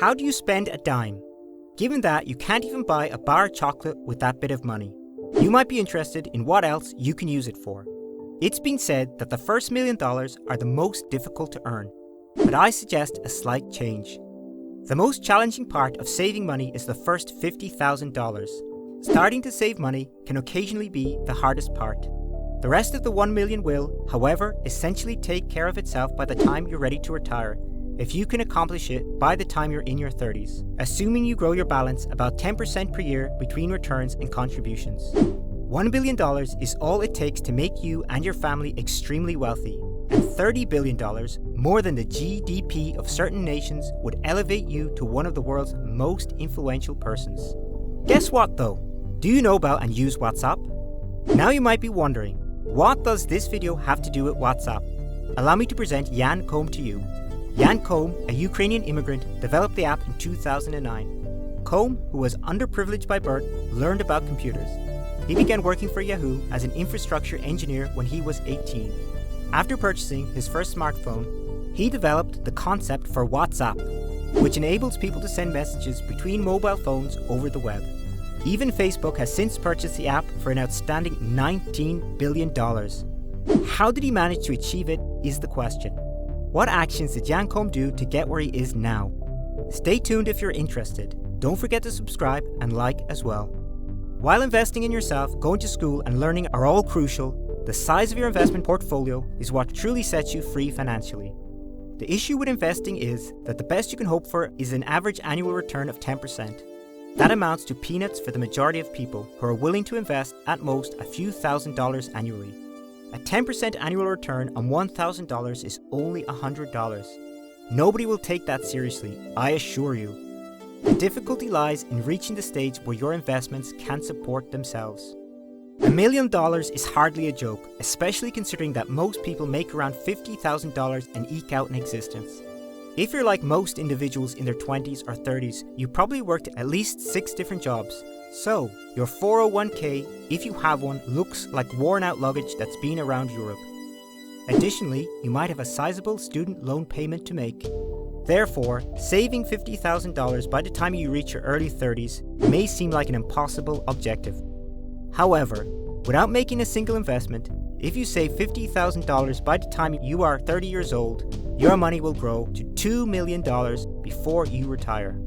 How do you spend a dime? Given that you can't even buy a bar of chocolate with that bit of money, you might be interested in what else you can use it for. It's been said that the first $1 million are the most difficult to earn, but I suggest a slight change. The most challenging part of saving money is the first $50,000. Starting to save money can occasionally be the hardest part. The rest of the $1 million will, however, essentially take care of itself by the time you're ready to retire, if you can accomplish it by the time you're in your 30s, assuming you grow your balance about 10% per year between returns and contributions. $1 billion is all it takes to make you and your family extremely wealthy, and $30 billion, more than the GDP of certain nations, would elevate you to one of the world's most influential persons. Guess what though? Do you know about and use WhatsApp? Now you might be wondering, what does this video have to do with WhatsApp? Allow me to present Jan Koum to you. Jan Koum, a Ukrainian immigrant, developed the app in 2009. Koum, who was underprivileged by birth, learned about computers. He began working for Yahoo as an infrastructure engineer when he was 18. After purchasing his first smartphone, he developed the concept for WhatsApp, which enables people to send messages between mobile phones over the web. Even Facebook has since purchased the app for an outstanding $19 billion. How did he manage to achieve it is the question. What actions did Jan Koum do to get where he is now? Stay tuned if you're interested. Don't forget to subscribe and like as well. While investing in yourself, going to school and learning are all crucial, the size of your investment portfolio is what truly sets you free financially. The issue with investing is that the best you can hope for is an average annual return of 10%. That amounts to peanuts for the majority of people who are willing to invest at most a few $1,000s annually. A 10% annual return on $1,000 is only $100. Nobody will take that seriously, I assure you. The difficulty lies in reaching the stage where your investments can support themselves. $1 million is hardly a joke, especially considering that most people make around $50,000 and eke out an existence. If you're like most individuals in their 20s or 30s, you probably worked at least 6 different jobs. So, your 401k, if you have one, looks like worn out luggage that's been around Europe. Additionally, you might have a sizable student loan payment to make. Therefore, saving $50,000 by the time you reach your early 30s may seem like an impossible objective. However, without making a single investment, if you save $50,000 by the time you are 30 years old, your money will grow to $2 million before you retire.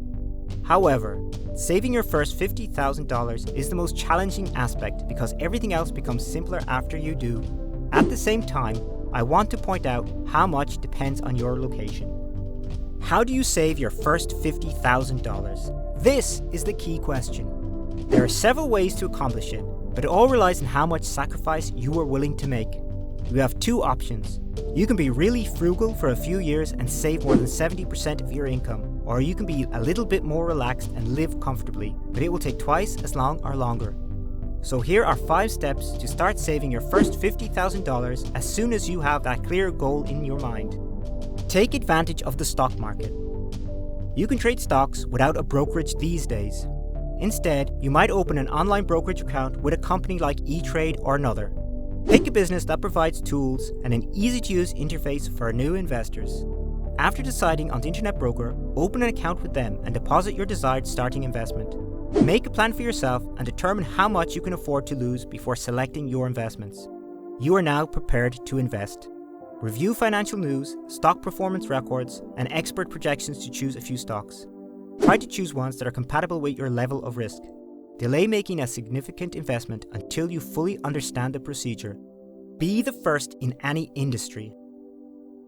However, saving your first $50,000 is the most challenging aspect because everything else becomes simpler after you do. At the same time, I want to point out how much depends on your location. How do you save your first $50,000? This is the key question. There are several ways to accomplish it, but it all relies on how much sacrifice you are willing to make. You have 2 options. You can be really frugal for a few years and save more than 70% of your income, or you can be a little bit more relaxed and live comfortably, but it will take twice as long or longer. So here are 5 steps to start saving your first $50,000 as soon as you have that clear goal in your mind. Take advantage of the stock market. You can trade stocks without a brokerage these days. Instead, you might open an online brokerage account with a company like E-Trade or another. Pick a business that provides tools and an easy-to-use interface for new investors. After deciding on the internet broker, open an account with them and deposit your desired starting investment. Make a plan for yourself and determine how much you can afford to lose before selecting your investments. You are now prepared to invest. Review financial news, stock performance records, and expert projections to choose a few stocks. Try to choose ones that are compatible with your level of risk. Delay making a significant investment until you fully understand the procedure. Be the first in any industry.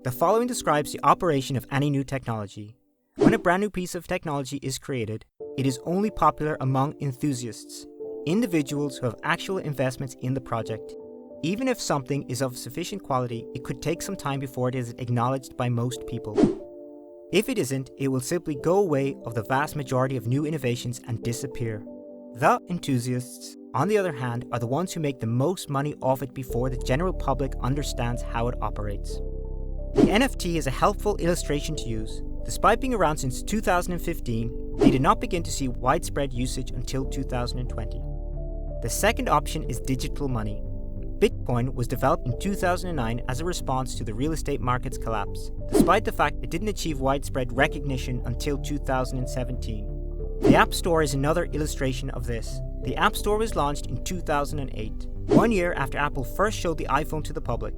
The following describes the operation of any new technology. When a brand new piece of technology is created, it is only popular among enthusiasts, individuals who have actual investments in the project. Even if something is of sufficient quality, it could take some time before it is acknowledged by most people. If it isn't, it will simply go away of the vast majority of new innovations and disappear. The enthusiasts, on the other hand, are the ones who make the most money off it before the general public understands how it operates. The NFT is a helpful illustration to use. Despite being around since 2015, they did not begin to see widespread usage until 2020. The second option is digital money. Bitcoin was developed in 2009 as a response to the real estate market's collapse, despite the fact it didn't achieve widespread recognition until 2017. The App Store is another illustration of this. The App Store was launched in 2008, 1 year after Apple first showed the iPhone to the public.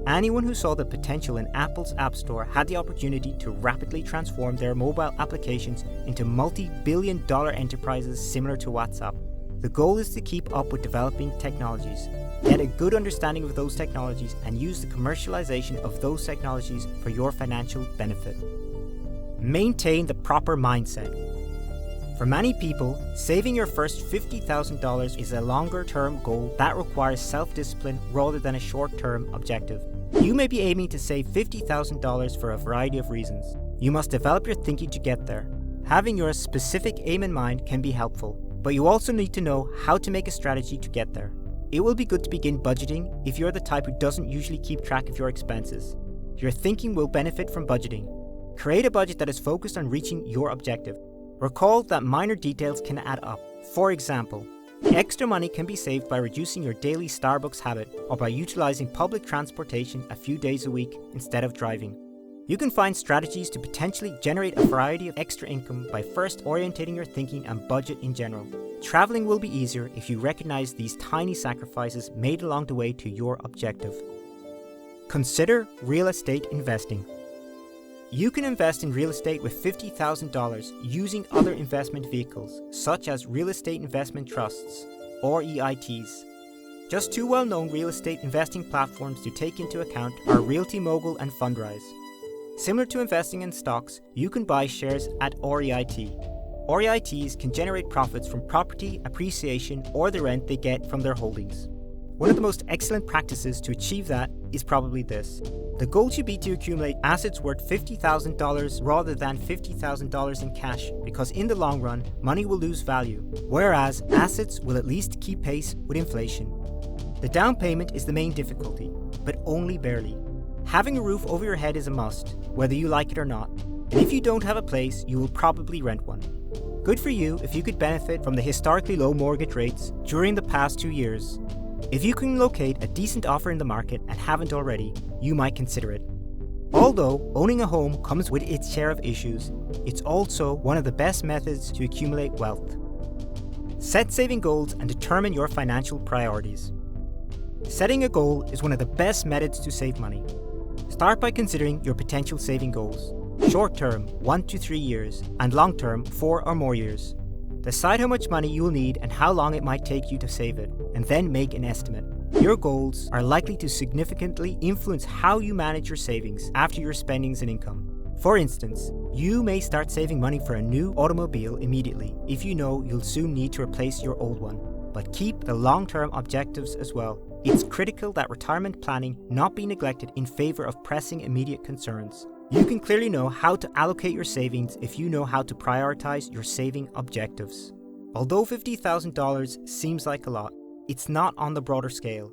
Anyone who saw the potential in Apple's App Store had the opportunity to rapidly transform their mobile applications into multi-billion-dollar enterprises similar to WhatsApp. The goal is to keep up with developing technologies, get a good understanding of those technologies, and use the commercialization of those technologies for your financial benefit. Maintain the proper mindset. For many people, saving your first $50,000 is a longer-term goal that requires self-discipline rather than a short-term objective. You may be aiming to save $50,000 for a variety of reasons. You must develop your thinking to get there. Having your specific aim in mind can be helpful, but you also need to know how to make a strategy to get there. It will be good to begin budgeting if you're the type who doesn't usually keep track of your expenses. Your thinking will benefit from budgeting. Create a budget that is focused on reaching your objective. Recall that minor details can add up. For example, extra money can be saved by reducing your daily Starbucks habit or by utilizing public transportation a few days a week instead of driving. You can find strategies to potentially generate a variety of extra income by first orientating your thinking and budget in general. Traveling will be easier if you recognize these tiny sacrifices made along the way to your objective. Consider real estate investing. You can invest in real estate with $50,000 using other investment vehicles, such as real estate investment trusts, or REITs. Just two well-known real estate investing platforms to take into account are Realty Mogul and Fundrise. Similar to investing in stocks, you can buy shares at REIT. REITs can generate profits from property appreciation or the rent they get from their holdings. One of the most excellent practices to achieve that is probably this. The goal should be to accumulate assets worth $50,000 rather than $50,000 in cash, because in the long run, money will lose value, whereas assets will at least keep pace with inflation. The down payment is the main difficulty, but only barely. Having a roof over your head is a must, whether you like it or not. And if you don't have a place, you will probably rent one. Good for you if you could benefit from the historically low mortgage rates during the past 2 years. If you can locate a decent offer in the market and haven't already, you might consider it. Although owning a home comes with its share of issues, it's also one of the best methods to accumulate wealth. Set saving goals and determine your financial priorities. Setting a goal is one of the best methods to save money. Start by considering your potential saving goals. Short-term, 1 to 3 years, and long-term, 4 or more years. Decide how much money you will need and how long it might take you to save it, and then make an estimate. Your goals are likely to significantly influence how you manage your savings after your spendings and income. For instance, you may start saving money for a new automobile immediately if you know you'll soon need to replace your old one, but keep the long-term objectives as well. It's critical that retirement planning not be neglected in favor of pressing immediate concerns. You can clearly know how to allocate your savings if you know how to prioritize your saving objectives. Although $50,000 seems like a lot, it's not on the broader scale.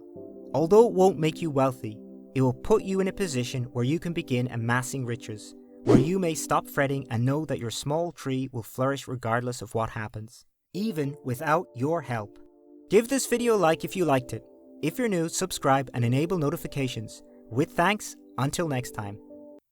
Although it won't make you wealthy, it will put you in a position where you can begin amassing riches, where you may stop fretting and know that your small tree will flourish regardless of what happens, even without your help. Give this video a like if you liked it. If you're new, subscribe and enable notifications. With thanks, until next time.